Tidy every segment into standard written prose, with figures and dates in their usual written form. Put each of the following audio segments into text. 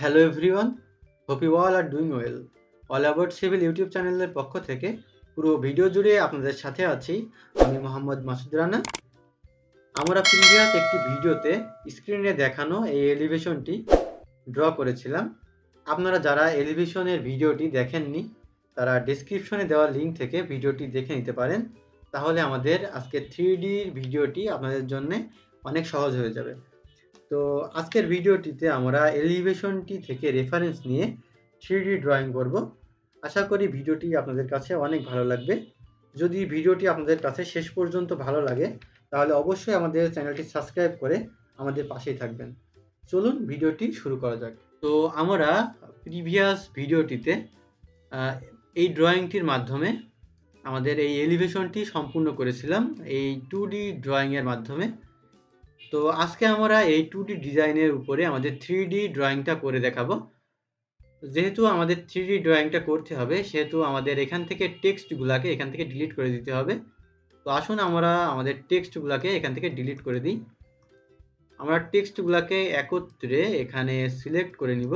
Hello everyone, hope you all are doing well. All about civil YouTube চ্যানেলের পক্ষ থেকে পুরো ভিডিও জুড়ে আপনাদের সাথে আছি আমি মোহাম্মদ মাসুদ রানা। আমরা প্রিভিয়াস একটি ভিডিওতে স্ক্রিনে দেখানো এই এলিভেশনটি ড্র করেছিলাম। আপনারা যারা এলিভেশনের ভিডিওটি দেখেননি তারা ডেসক্রিপশনে দেওয়া লিঙ্ক থেকে ভিডিওটি দেখে নিতে পারেন। তাহলে আমাদের আজকে 3Dর ভিডিওটি আপনাদের জন্য অনেক সহজ হয়ে যাবে। তো আজকের ভিডিওটিতে আমরা এলিভেশনটি থেকে রেফারেন্স নিয়ে 3D ড্রয়িং করব। আশা করি ভিডিওটি আপনাদের কাছে অনেক ভালো লাগবে। যদি ভিডিওটি আপনাদের কাছে শেষ পর্যন্ত ভালো লাগে তাহলে অবশ্যই আমাদের চ্যানেলটি সাবস্ক্রাইব করে আমাদের পাশেই থাকবেন। চলুন ভিডিওটি শুরু করা যাক। তো আমরা প্রিভিয়াস ভিডিওটিতে এই ড্রয়িংটির মাধ্যমে আমাদের এই এলিভেশনটি সম্পূর্ণ করেছিলাম এই 2D ড্রয়িংয়ের মাধ্যমে। তো আজকে আমরা এই 2D ডিজাইনের উপরে আমাদের 3D ড্রয়িংটা করে দেখাবো। যেহেতু আমাদের 3D ড্রয়িংটা করতে হবে সেহেতু আমাদের এখান থেকে টেক্সটগুলাকে এখান থেকে ডিলিট করে দিতে হবে। তো আসুন আমরা আমাদের টেক্সটগুলাকে এখান থেকে ডিলিট করে দিই। আমরা টেক্সটগুলাকে একত্রে এখানে সিলেক্ট করে নিব।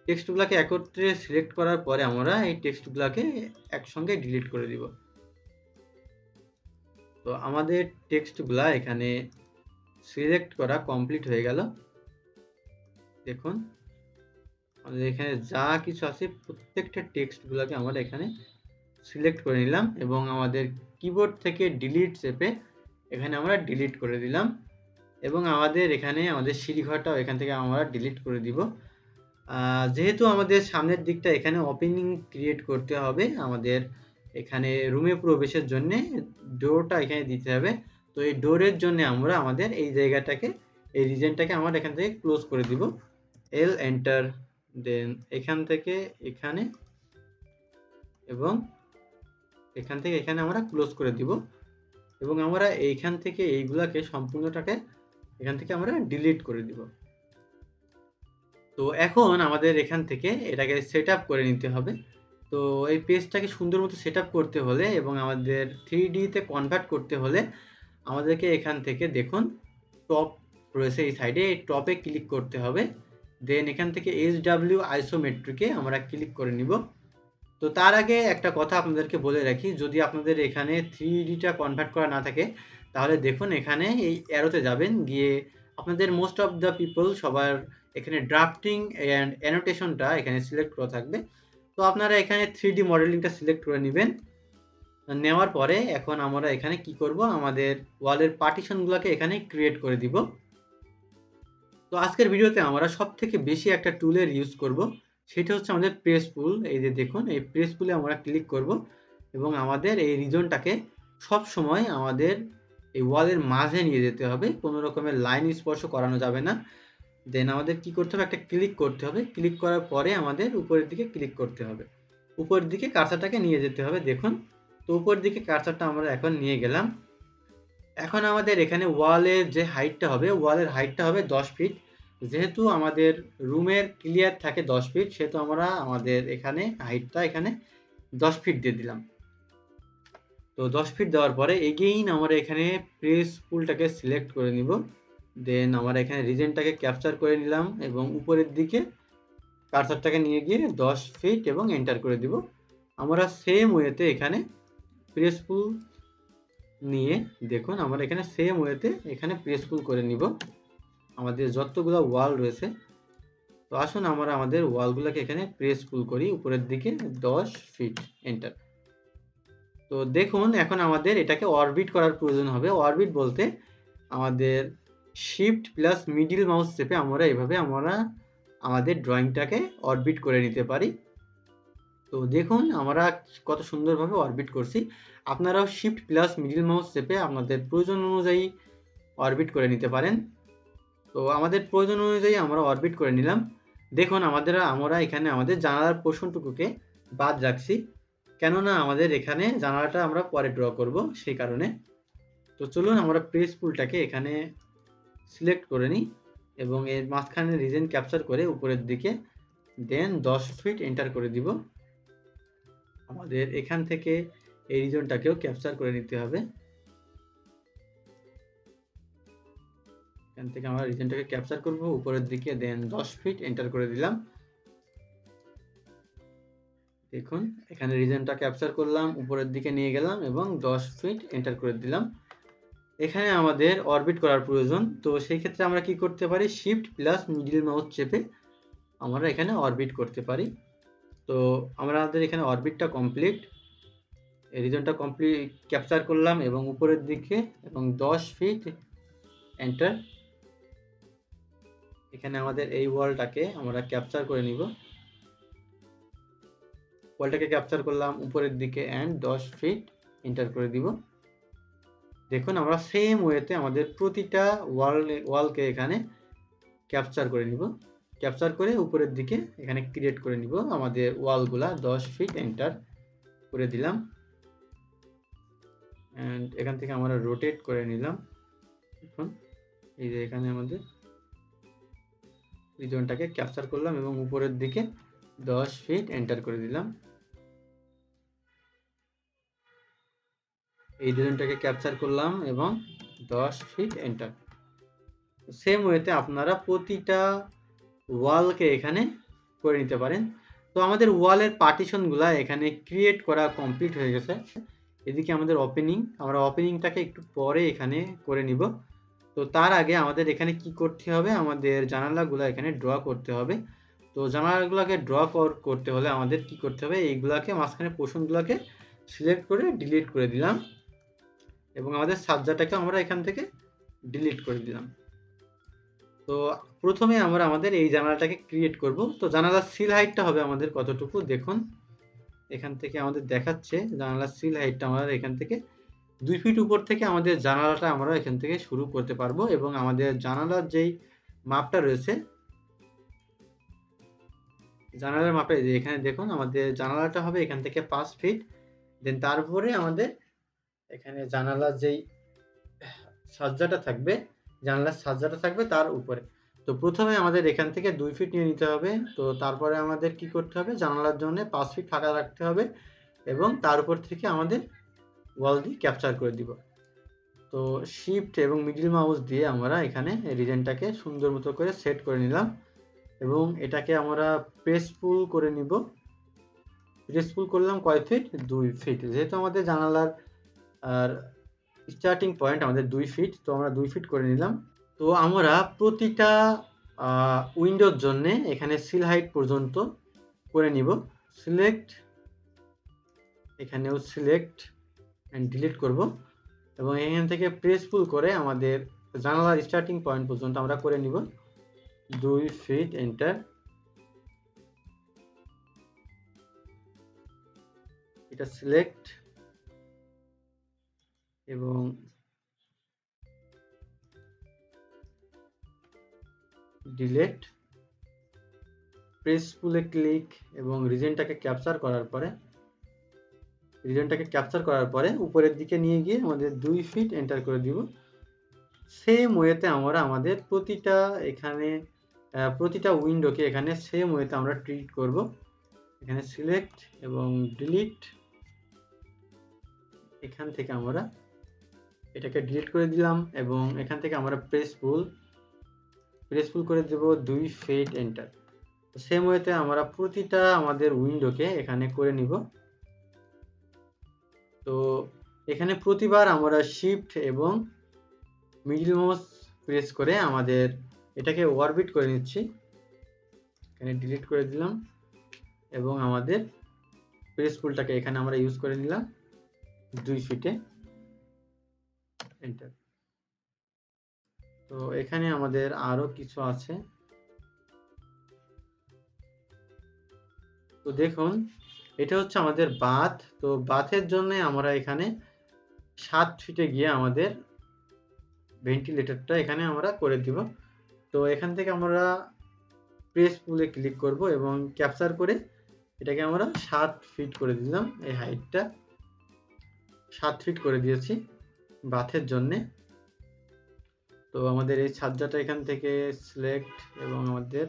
টেক্সটগুলাকে একত্রে সিলেক্ট করার পরে আমরা এই টেক্সটগুলাকে একসঙ্গে ডিলিট করে দিব। তো আমাদের টেক্সটগুলা এখানে সিলেক্ট করা কমপ্লিট হয়ে গেল। দেখুন আমাদের এখানে যা কিছু আছে প্রত্যেকটা টেক্সটগুলোকে আমরা এখানে সিলেক্ট করে নিলাম এবং আমাদের কিবোর্ড থেকে ডিলিট চেপে এখানে আমরা ডিলিট করে দিলাম এবং আমাদের এখানে আমাদের সিঁড়িঘরটাও এখান থেকে আমরা ডিলিট করে দিব। যেহেতু আমাদের সামনের দিকটা এখানে ওপেনিং ক্রিয়েট করতে হবে, আমাদের এখানে রুমে প্রবেশের জন্য ডোরটা এখানে দিতে হবে। তো এই ডোরের জন্য আমরা আমাদের এই জায়গাটাকে এই রিজনটাকে আমরা এখান থেকে ক্লোজ করে দিব। এল এন্টার, দেন এখান থেকে এখানে এবং এখান থেকে এখানে আমরা ক্লোজ করে দিব এবং আমরা এইখান থেকে এইগুলাকে সম্পূর্ণটাকে এখান থেকে আমরা ডিলিট করে দিব। তো এখন আমাদের এখান থেকে এটাকে সেট আপ করে নিতে হবে। তো এই পেজটাকে সুন্দর মতো সেট আপ করতে হলে এবং আমাদের 3Dতে কনভার্ট করতে হলে আমাদেরকে এখান থেকে দেখুন টপ রয়েছে এই সাইডে, এই টপে ক্লিক করতে হবে। দেন এখান থেকে HW আইসোমেট্রিকে আমরা ক্লিক করে নিব। তো তার আগে একটা কথা আপনাদেরকে বলে রাখি, যদি আপনাদের এখানে 3Dটা কনভার্ট করা না থাকে তাহলে দেখুন এখানে এই অ্যারোতে যাবেন, গিয়ে আপনাদের মোস্ট অফ দ্য পিপল সবার এখানে ড্রাফটিং অ্যান্ড অ্যানোটেশনটা এখানে সিলেক্ট করা থাকবে। তো আপনারা এখানে 3D মডেলিংটা সিলেক্ট করে নেবেন। নেওয়ার পরে এখন আমরা এখানে কি করব, আমাদের ওয়ালের পার্টিশনগুলোকে এখানে ক্রিয়েট করে দিব। তো আজকের ভিডিওতে আমরা সবথেকে বেশি একটা টুলের ইউজ করব, সেটা হচ্ছে আমাদের প্রেস পুল। এই যে দেখুন এই প্রেস পুলে আমরা ক্লিক করব এবং আমাদের এই রিজনটাকে সব সময় আমাদের এই ওয়ালের মাঝে নিয়ে যেতে হবে, কোনো রকমের লাইন স্পর্শ করানো যাবে না। দেন আমাদের কি করতে হবে, একটা ক্লিক করতে হবে। ক্লিক করার পরে আমাদের উপরের দিকে ক্লিক করতে হবে, উপরের দিকে কার্সারটাকে নিয়ে যেতে হবে। দেখুন তো উপরের দিকে কার্সারটা আমরা এখন নিয়ে গেলাম। এখন আমাদের এখানে ওয়ালের যে হাইটটা হবে, ওয়ালের হাইটটা হবে 10 ফিট। যেহেতু আমাদের রুমের ক্লিয়ার থাকে 10 ফিট সেহেতু আমরা আমাদের এখানে হাইটটা এখানে 10 ফিট দিয়ে দিলাম। তো 10 ফিট দেওয়ার পরে এগেইন আমরা এখানে প্রেস পুলটাকে সিলেক্ট করে নিব। দেন আমরা এখানে রিজনটাকে ক্যাপচার করে নিলাম এবং উপরের দিকে কার্সারটাকে নিয়ে গিয়ে 10 ফিট এবং এন্টার করে দিব। আমরা সেম ওয়েতে এখানে প্রেস পুল নিয়ে দেখুন আমরা এখানে সেম ওয়েতে এখানে প্রেস পুল করে নিব আমাদের যতগুলো ওয়াল রয়েছে। তো আসুন আমরা আমাদের ওয়ালগুলোকে এখানে প্রেস পুল করি উপরের দিকে 10 ফিট, এন্টার। তো দেখুন এখন আমাদের এটাকে অরবিট করার প্রয়োজন হবে। অরবিট বলতে আমাদের শিফট প্লাস মিডিল মাউস চেপে আমরা এভাবে আমরা আমাদের ড্রয়িংটাকে অরবিট করে নিতে পারি। তো দেখুন আমরা কত সুন্দরভাবে অরবিট করছি। আপনারাও শিফট প্লাস মিডিল মাউস চেপে আপনাদের প্রয়োজন অনুযায়ী অরবিট করে নিতে পারেন। তো আমাদের প্রয়োজন অনুযায়ী আমরা অরবিট করে নিলাম। দেখুন আমরা এখানে আমাদের জানালার পোর্শনটুকুকে বাদ রাখছি, কেননা আমাদের এখানে জানালাটা আমরা পরে ড্র করব সেই কারণে। তো চলুন আমরা প্রেস পুলটাকে এখানে সিলেক্ট করে নিই এবং এর মাঝখানে রিজন ক্যাপচার করে উপরের দিকে দেন 10 ফিট এন্টার করে দিব। আমাদের এখান থেকে এই রিজনটাকেও ক্যাপচার করে নিতে হবে। এখান থেকে আমরা রিজনটাকে ক্যাপচার করব উপরের দিকে, দেন 10 ফিট এন্টার করে দিলাম। দেখুন এখানে রিজনটা ক্যাপচার করলাম, উপরের দিকে নিয়ে গেলাম এবং 10 ফিট এন্টার করে দিলাম। এখানে আমাদের অরবিট করার প্রয়োজন, তো সেই ক্ষেত্রে আমরা কি করতে পারি, শিফট প্লাস মিডল মাউস চেপে আমরা এখানে অরবিট করতে পারি। তো আমাদের এখানে অরবিটটা কমপ্লিট, রিজনটা কমপ্লিট ক্যাপচার করলাম এবং উপরের দিকে এবং 10 ফিট এন্টার। এখানে আমাদের এই ওয়ালটাকে আমরা ক্যাপচার করে নিব, ওয়ালটাকে ক্যাপচার করলাম উপরের দিকে অ্যান্ড 10 ফিট এন্টার করে দিব। দেখুন আমরা সেম ওয়েতে আমাদের প্রতিটা ওয়ালকে এখানে ক্যাপচার করে নিব, ক্যাপচার করে উপরের দিকে এখানে ক্রিয়েট করে নিব আমাদের ওয়ালগুলা। 10 ফিট এন্টার করে দিলাম অ্যান্ড এখান থেকে আমরা রোটেট করে নিলাম। এখন এই যে এখানে আমাদের রিজনটাকে ক্যাপচার করলাম এবং উপরের দিকে 10 ফিট এন্টার করে দিলাম। এই রিজনটাকে ক্যাপচার করলাম এবং 10 ফিট এন্টার। সেম ওয়েতে আপনারা প্রতিটা ওয়ালকে এখানে করে নিতে পারেন। তো আমাদের ওয়ালের পার্টিশনগুলা এখানে ক্রিয়েট করা কমপ্লিট হয়ে গেছে। এদিকে আমাদের ওপেনিং, আমরা ওপেনিংটাকে একটু পরে এখানে করে নিব। তো তার আগে আমাদের এখানে কি করতে হবে, আমাদের জানালাগুলো এখানে ড্র করতে হবে। তো জানালাগুলোকে ড্র করতে হলে আমাদের কি করতে হবে, এইগুলাকে মাঝখানে পোর্শনগুলোকে সিলেক্ট করে ডিলিট করে দিলাম এবং আমাদের সাজ্জাটাকে আমরা এখান থেকে ডিলিট করে দিলাম। তো প্রথমে আমরা আমাদের এই জানালাটাকে ক্রিয়েট করব। তো জানালার সিল হাইটটা হবে আমাদের কতটুকু, দেখুন এখান থেকে আমাদের দেখাচ্ছে জানালার সিল হাইটটা আমাদের এখান থেকে 2 ফিট উপর থেকে আমাদের জানালাটা আমরা এখান থেকে শুরু করতে পারবো এবং আমাদের জানালার যেই মাপটা রয়েছে, জানালার মাপটা এখানে দেখুন আমাদের জানালাটা হবে এখান থেকে 5 ফিট। দেন তারপরে আমাদের এখানে জানালার যেই সাজ্জাটা থাকবে, জানালার সাজ্জাটা থাকবে তার উপরে। তো প্রথমে আমাদের এখান থেকে 2 ফিট নিয়ে নিতে হবে। তো তারপরে আমাদের কি করতে হবে, জানালার জন্য 5 ফিট ফাঁকা রাখতে হবে এবং তার উপর থেকে আমাদের ওয়াল দিয়ে ক্যাপচার করে দিব। তো শিফট এবং মিডল মাউস দিয়ে আমরা এখানে রিজনটাকে সুন্দর মতো করে সেট করে নিলাম এবং এটাকে আমরা প্রেস পুল করে নিব। প্রেস পুল করলাম কয় ফিট, 2 ফিট, যেহেতু আমাদের জানালার আর স্টার্টিং পয়েন্ট আমাদের 2 ফিট, তো আমরা 2 ফিট করে নিলাম। তো আমরা প্রতিটা উইন্ডোর জন্য এখানে সিল হাইট পর্যন্ত করে নিব। সিলেক্ট, এখানেও সিলেক্ট অ্যান্ড ডিলিট করব এবং এখান থেকে প্রেস পুল করে আমাদের জানালার স্টার্টিং পয়েন্ট পর্যন্ত আমরা করে নিব 2 ফিট এন্টার। এটা সিলেক্ট এবং ডিলিট, প্রেস পুলে ক্লিক এবং রিজনটাকে ক্যাপচার করার পরে উপরের দিকে নিয়ে গিয়ে আমাদের 2 ফিট এন্টার করে দিব। সেম ওয়েতে আমরা আমাদের প্রতিটা উইন্ডোকে এখানে সেম ওয়েতে আমরা ট্রিট করব। এখানে সিলেক্ট এবং ডিলিট, এখান থেকে আমরা এটাকে ডিলিট করে দিলাম এবং এখান থেকে আমরা প্রেস পুল করে দেব 2 ফিট এন্টার। সেম ওয়েতে আমরা প্রতিটা আমাদের উইন্ডোকে এখানে করে নিব। তো এখানে প্রতিবার আমরা শিফট এবং মিডল মাউস প্রেস করে আমাদের এটাকে অরবিট করে নিচ্ছি। এখানে ডিলিট করে দিলাম এবং আমাদের প্রেস পুলটাকে এখানে আমরা ইউজ করে নিলাম 2 ফিটে এন্টার। তো এখানে আমাদের আরো কিছু আছে। তো দেখুন এটা হচ্ছে আমাদের বাথ। তো বাথের জন্য আমরা এখানে 7 ফিটে গিয়ে আমাদের ভেন্টিলেটরটা এখানে আমরা করে দিব। তো এখান থেকে আমরা প্রেস পুলে ক্লিক করব এবং ক্যাপচার করে এটাকে আমরা 7 ফিট করে দিলাম। এই হাইটটা 7 ফিট করে দিয়েছি বাথের জন্য। তো আমাদের এই ছাজ্জাটা এখান থেকে সিলেক্ট এবং আমাদের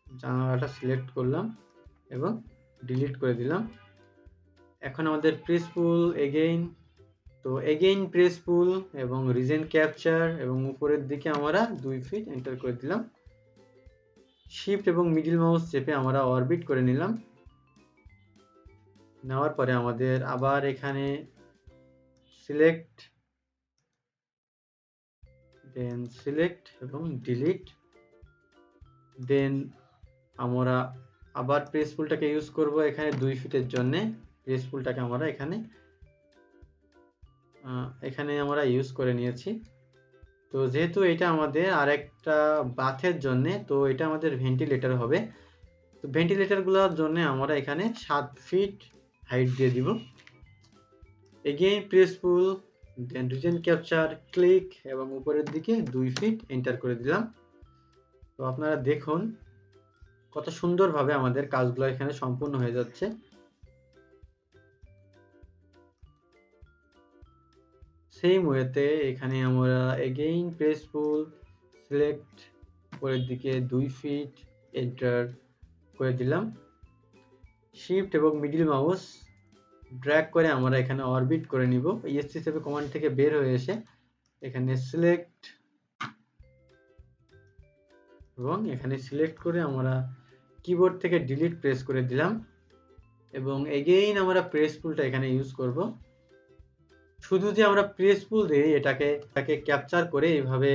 জানালাটা সিলেক্ট করলাম এবং ডিলিট করে দিলাম। এখন আমাদের প্রেস পুল এগেইন তো এগেইন প্রেস পুল এবং রিজন ক্যাপচার এবং উপরের দিকে আমরা 2 ফিট এন্টার করে দিলাম। শিফট এবং মিডল মাউস চেপে আমরা অরবিট করে নিলাম। নেওয়ার পরে আমাদের আবার এখানে সিলেক্ট, দেন সিলেক্ট এবং ডিলিট, দেন আমরা আবার প্রেস পুলটাকে ইউজ করব এখানে 2 ফিটের জন্য। প্রেস পুলটাকে আমরা এখানে আমরা ইউজ করে নিয়েছি। তো যেহেতু এটা আমাদের আরেকটা বাথের জন্য, তো এটা আমাদের ভেন্টিলেটর হবে। তো ভেন্টিলেটরগুলোর জন্য আমরা এখানে 7 ফিট হাইট দিয়ে দিব। এগেইন প্রেস পুল, দেন রিজন ক্যাপচার, ক্লিক এবং উপরের দিকে 2 ফিট এন্টার করে দিলাম। তো আপনারা দেখুন কত সুন্দরভাবে আমাদের কাজগুলো এখানে সম্পূর্ণ হয়ে যাচ্ছে। সেম ওয়েতে এখানে আমরা এগেইন প্রেস পুল, সিলেক্ট, উপরের দিকে 2 ফিট এন্টার করে দিলাম। শিফট এবং মিডল মাউস ড্র্যাগ করে আমরা এখানে অরবিট করে নিব। ESC7 কমান্ড থেকে বের হয়ে এসে এখানে সিলেক্ট এবং এখানে সিলেক্ট করে আমরা কিবোর্ড থেকে ডিলিট প্রেস করে দিলাম এবং এগেইন আমরা প্রেস পুলটা এখানে ইউজ করব। শুধু যে আমরা প্রেস পুল দিয়ে এটাকে ক্যাপচার করে এইভাবে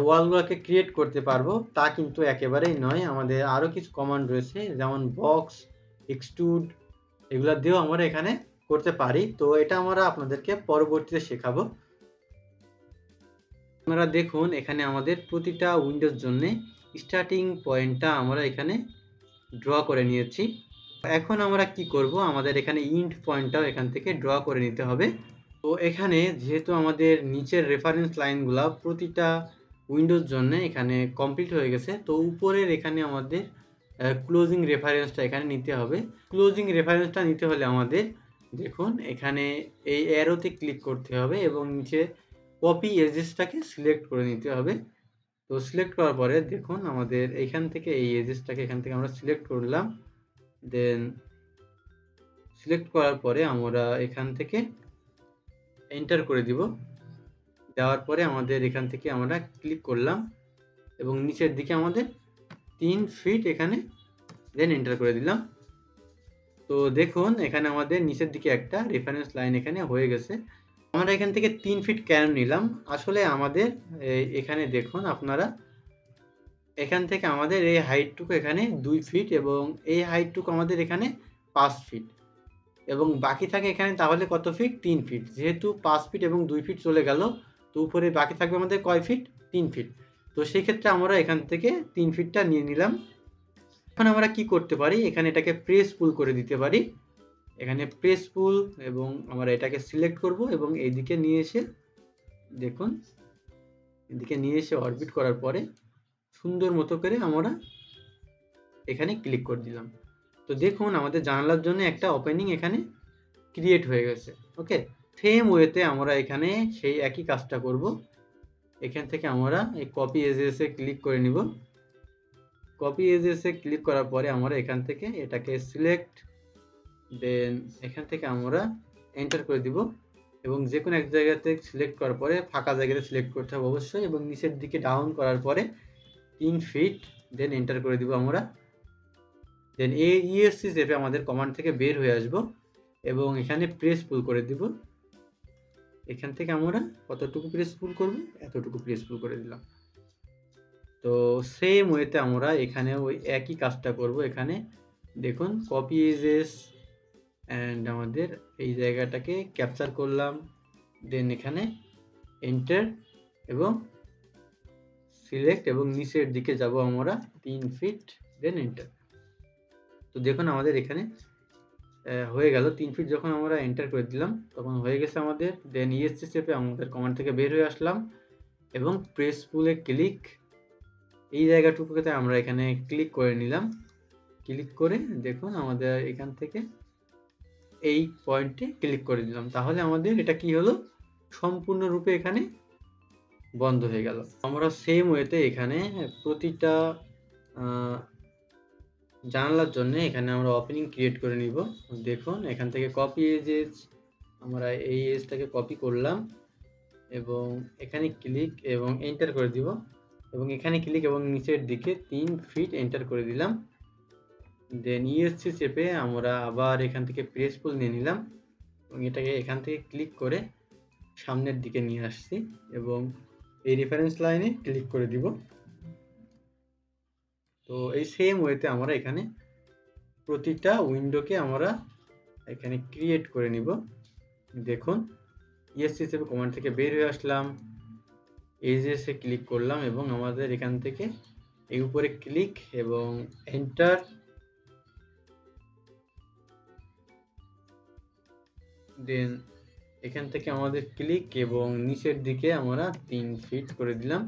ওয়ালগুলোকে ক্রিয়েট করতে পারবো তা কিন্তু একেবারেই নয়। আমাদের আরও কিছু কমান্ড রয়েছে, যেমন বক্স, এক্সট্রুড, এগুলো দিয়েও আমরা এখানে করতে পারি। তো এটা আমরা আপনাদেরকে পরবর্তীতে শেখাবো। আপনারা দেখুন এখানে আমাদের প্রতিটা উইন্ডোর জন্য স্টার্টিং পয়েন্টটা আমরা এখানে ড্র করে নিয়েছি। এখন আমরা কি করব, আমাদের এখানে ইন্ড পয়েন্টটাও এখান থেকে ড্র করে নিতে হবে। তো এখানে যেহেতু আমাদের নিচের রেফারেন্স লাইনগুলা প্রতিটা উইন্ডোর জন্য এখানে কমপ্লিট হয়ে গেছে, তো উপরের এখানে আমাদের ক্লোজিং রেফারেন্সটা এখানে নিতে হবে। ক্লোজিং রেফারেন্সটা নিতে হলে আমাদের দেখুন এখানে এই অ্যারোতে ক্লিক করতে হবে এবং নিচে কপি এজেসটাকে সিলেক্ট করে নিতে হবে। তো সিলেক্ট করার পরে দেখুন আমাদের এখান থেকে এই এজেসটাকে এখান থেকে আমরা সিলেক্ট করলাম। দেন সিলেক্ট করার পরে আমরা এখান থেকে এন্টার করে দিব। দেওয়ার পরে আমাদের এখান থেকে আমরা ক্লিক করলাম এবং নিচের দিকে আমাদের 3 ফিট এখানে দেন এন্টার করে দিলাম। তো দেখুন এখানে আমাদের নিচের দিকে একটা রেফারেন্স লাইন এখানে হয়ে গেছে। আমরা এখান থেকে 3 ফিট কেন নিলাম, আসলে আমাদের এখানে দেখুন আপনারা এখান থেকে আমাদের এই হাইটটুকু এখানে 2 ফিট এবং এই হাইটটুকু আমাদের এখানে 5 ফিট এবং বাকি থাকে এখানে তাহলে কত ফিট, 3 ফিট। যেহেতু 5 ফিট এবং 2 ফিট চলে গেল, তো উপরে বাকি থাকবে আমাদের কয় ফিট, 3 ফিট। তো সেই ক্ষেত্রে আমরা এখান থেকে 3 ফিটটা নিয়ে নিলাম। এখন আমরা কি করতে পারি, এখানে এটাকে প্রেস পুল করে দিতে পারি। এখানে প্রেস পুল এবং আমরা এটাকে সিলেক্ট করব এবং এইদিকে নিয়ে এসে দেখুন এদিকে নিয়ে এসে অরবিট করার পরে সুন্দর মতো করে আমরা এখানে ক্লিক করে দিলাম। তো দেখুন আমাদের জানালার জন্য একটা ওপেনিং এখানে ক্রিয়েট হয়ে গেছে। ওকে, সেম ওয়েতে আমরা এখানে সেই একই কাজটা করব। এখান থেকে আমরা এই কপি এজেসে ক্লিক করে নিব। কপি এজেসে ক্লিক করার পরে আমরা এখান থেকে এটাকে সিলেক্ট, দেন এখান থেকে আমরা এন্টার করে দিব এবং যে কোনো এক জায়গাতে সিলেক্ট করার পরে ফাঁকা জায়গাতে সিলেক্ট করতে হবে অবশ্যই এবং নিচের দিকে ডাউন করার পরে 3 ফিট দেন এন্টার করে দিব আমরা। দেন এই ESC চেপে আমাদের কমান্ড থেকে বের হয়ে আসব এবং এখানে প্রেস পুল করে দিব। এখান থেকে আমরা কতটুকু প্রেস পুল করব, এতটুকু প্রেস পুল করে দিলাম। তো সেম ওয়েতে আমরা এখানে ওই একই কাজটা করব। এখানে দেখুন কপি এজেস অ্যান্ড আমাদের এই জায়গাটাকে ক্যাপচার করলাম, দেন এখানে এন্টার এবং সিলেক্ট এবং নিচের দিকে যাব আমরা 3 ফিট দেন এন্টার। তো দেখুন আমাদের এখানে হয়ে গেল 3 ফিট। যখন আমরা এন্টার করে দিলাম তখন হয়ে গেছে আমাদের। দেন ESC চেপে আমাদের কমান্ড থেকে বের হয়ে আসলাম এবং প্রেস পুলে ক্লিক, এই জায়গাটুকুতে আমরা এখানে ক্লিক করে নিলাম। ক্লিক করে দেখুন আমাদের এখান থেকে এই পয়েন্টে ক্লিক করে দিলাম, তাহলে আমাদের এটা কি হলো, সম্পূর্ণরূপে এখানে বন্ধ হয়ে গেল। আমরা সেম ওয়েতে এখানে প্রতিটা জানালার জন্য এখানে আমরা ওপেনিং ক্রিয়েট করে নিব। দেখুন এখান থেকে কপি এজেস আমরা এই এজটাকে কপি করলাম এবং এখানে ক্লিক এবং এন্টার করে দিব এবং এখানে ক্লিক এবং নিচের দিকে 3 ফিট এন্টার করে দিলাম। দেন ইএসসি চেপে আমরা আবার এখান থেকে প্রেস পুল নিয়ে নিলাম এবং এটাকে এখান থেকে ক্লিক করে সামনের দিকে নিয়ে আসছি এবং এই রেফারেন্স লাইনে ক্লিক করে দিব। তো এই সেম ওয়েতে আমরা এখানে প্রতিটা উইন্ডোকে আমরা এখানে ক্রিয়েট করে নিব। দেখুন ইএসসি চেপে কমান্ড থেকে বের হয়ে আসলাম, এজেসে ক্লিক করলাম এবং আমাদের এখান থেকে এই উপরে ক্লিক এবং এন্টার, দেন এখান থেকে আমাদের ক্লিক এবং নিচের দিকে আমরা 3 ফিট করে দিলাম।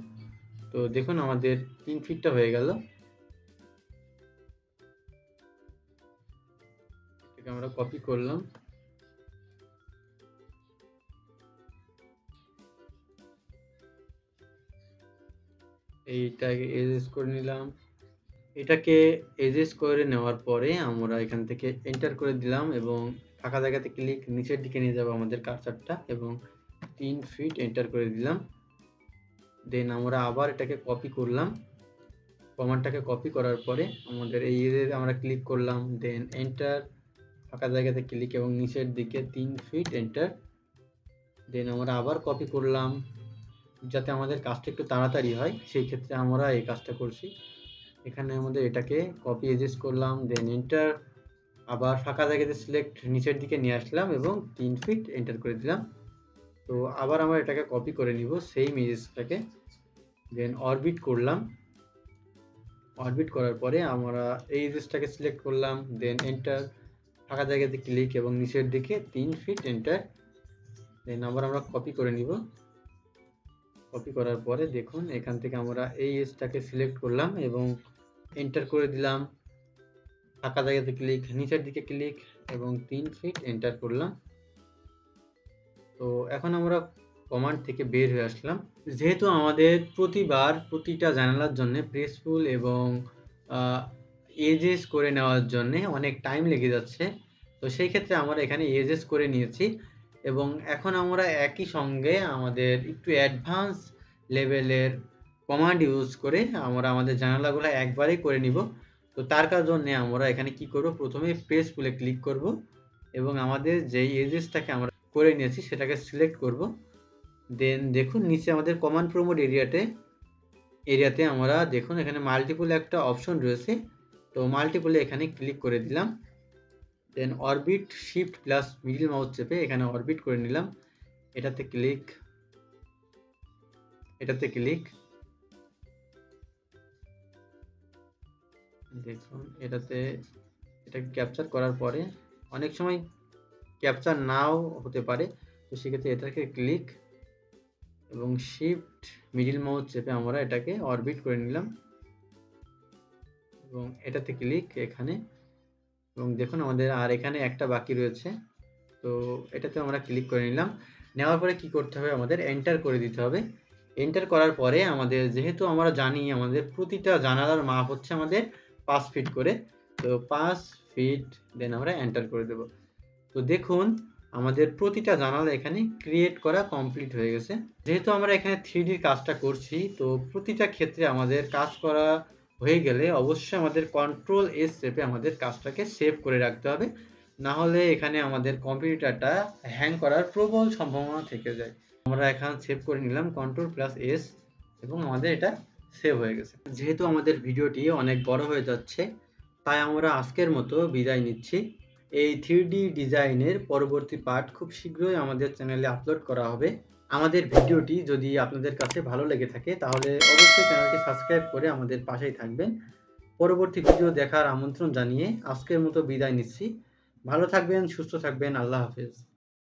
তো দেখুন আমাদের 3 ফিটটা হয়ে গেল। এটাকে আমরা কপি করলাম, এইটাকে এজেস করে নিলাম। এটাকে এজেস করে নেওয়ার পরে আমরা এখান থেকে এন্টার করে দিলাম এবং ফাঁকা জায়গাতে ক্লিক, নিচের দিকে নিয়ে যাব আমাদের কার্সারটা এবং 3 ফিট এন্টার করে দিলাম। দেন আমরা আবার এটাকে কপি করলাম, কমান্ডটাকে কপি করার পরে আমাদের এই এজে আমরা ক্লিক করলাম, দেন এন্টার, ফাঁকা জায়গাতে ক্লিক এবং নিচের দিকে 3 ফিট এন্টার। দেন আমরা আবার কপি করলাম যাতে আমাদের কাজটা একটু তাড়াতাড়ি হয়, সেই ক্ষেত্রে আমরা এই কাজটা করছি। এখানে আমাদের এটাকে কপি এজেস করলাম, দেন এন্টার, আবার ফাঁকা জায়গাতে সিলেক্ট নিচের দিকে নিয়ে আসলাম এবং 3 ফিট এন্টার করে দিলাম। তো আবার আমরা এটাকে কপি করে নিব সেম এজেসটাকে, দেন অরবিট করলাম, অরবিট করার পরে আমরা এই এজেসটাকে সিলেক্ট করলাম, দেন এন্টার, ফাঁকা জায়গাতে ক্লিক এবং নিচের দিকে 3 ফিট এন্টার। দেন আবার আমরা কপি করে নিব, কপি করার পরে দেখুন এখান থেকে আমরা এই এজটাকে সিলেক্ট করলাম এবং এন্টার করে দিলাম, ফাঁকা জায়গাতে ক্লিক, নিচের দিকে ক্লিক এবং 3 ফিট এন্টার করলাম। তো এখন আমরা কমান্ড থেকে বের হয়ে আসলাম। যেহেতু আমাদের প্রতিবার প্রতিটা জানালার জন্য প্রেস পুল এবং এজেস করে নেওয়ার জন্য অনেক টাইম লেগে যাচ্ছে, তো সেই ক্ষেত্রে আমরা এখানে এজেস করে নিয়েছি এবং এখন আমরা একই সঙ্গে আমাদের একটু অ্যাডভান্স লেভেলের কমান্ড ইউজ করে আমরা আমাদের জানালাগুলো একবারেই করে নিব। তো তার জন্য আমরা এখানে কি করব, প্রথমে প্রেস পুলে ক্লিক করব এবং আমাদের যেই এজেসটাকে আমরা করে নিয়েছি সেটাকে সিলেক্ট করব। দেন দেখুন নিচে আমাদের কমান্ড প্রমোট এরিয়াতে আমরা দেখুন এখানে মাল্টিপল একটা অপশন রয়েছে, তো মাল্টিপলে এখানে ক্লিক করে দিলাম। Then orbit shift plus middle mouse চেপে এখানে অরবিট করে নিলাম, এটাতে ক্লিক, এটাতে ক্লিক, দেখুন এটাতে এটাকে ক্যাপচার করার পরে অনেক সময় ক্যাপচার নাও হতে পারে, তো সেক্ষেত্রে এটাকে ক্লিক এবং শিফট মিডল মাউস চেপে আমরা এটাকে অরবিট করে নিলাম এবং এটাতে ক্লিক এখানে, এবং দেখুন আমাদের আর এখানে একটা বাকি রয়েছে, তো এটাতে আমরা ক্লিক করে নিলাম। নেওয়ার পরে কি করতে হবে, আমাদের এন্টার করে দিতে হবে। এন্টার করার পরে আমাদের যেহেতু আমরা জানি আমাদের প্রতিটা জানালার মাপ হচ্ছে আমাদের 5 ফিট করে, তো 5 ফিট, দেন আমরা এন্টার করে দেব। তো দেখুন আমাদের প্রতিটা জানালা এখানে ক্রিয়েট করা কমপ্লিট হয়ে গেছে। যেহেতু আমরা এখানে 3D কাজটা করছি, তো প্রতিটা ক্ষেত্রে আমাদের কাজ করা হয়ে গেলে অবশ্যই আমাদের কন্ট্রোল এস চেপে আমাদের কাজটাকে সেভ করে রাখতে হবে, না হলে এখানে আমাদের কম্পিউটারটা হ্যাং করার প্রবল সম্ভাবনা থেকে যায়। আমরা এখানে সেভ করে নিলাম কন্ট্রোল প্লাস এস এবং আমাদের এটা সেভ হয়ে গেছে। যেহেতু আমাদের ভিডিওটি অনেক বড় হয়ে যাচ্ছে, তাই আমরা আজকের মতো বিদায় নিচ্ছি। এই 3D ডিজাইনের পরবর্তী পার্ট খুব শীঘ্রই আমাদের চ্যানেলে আপলোড করা হবে। আমাদের ভিডিওটি যদি আপনাদের কাছে ভালো লেগে থাকে তাহলে অবশ্যই চ্যানেলটি সাবস্ক্রাইব করে আমাদের পাশেই থাকবেন। পরবর্তী ভিডিও দেখার আমন্ত্রণ জানিয়ে আজকের মতো বিদায় নিচ্ছি। ভালো থাকবেন, সুস্থ থাকবেন, আল্লাহ হাফেজ।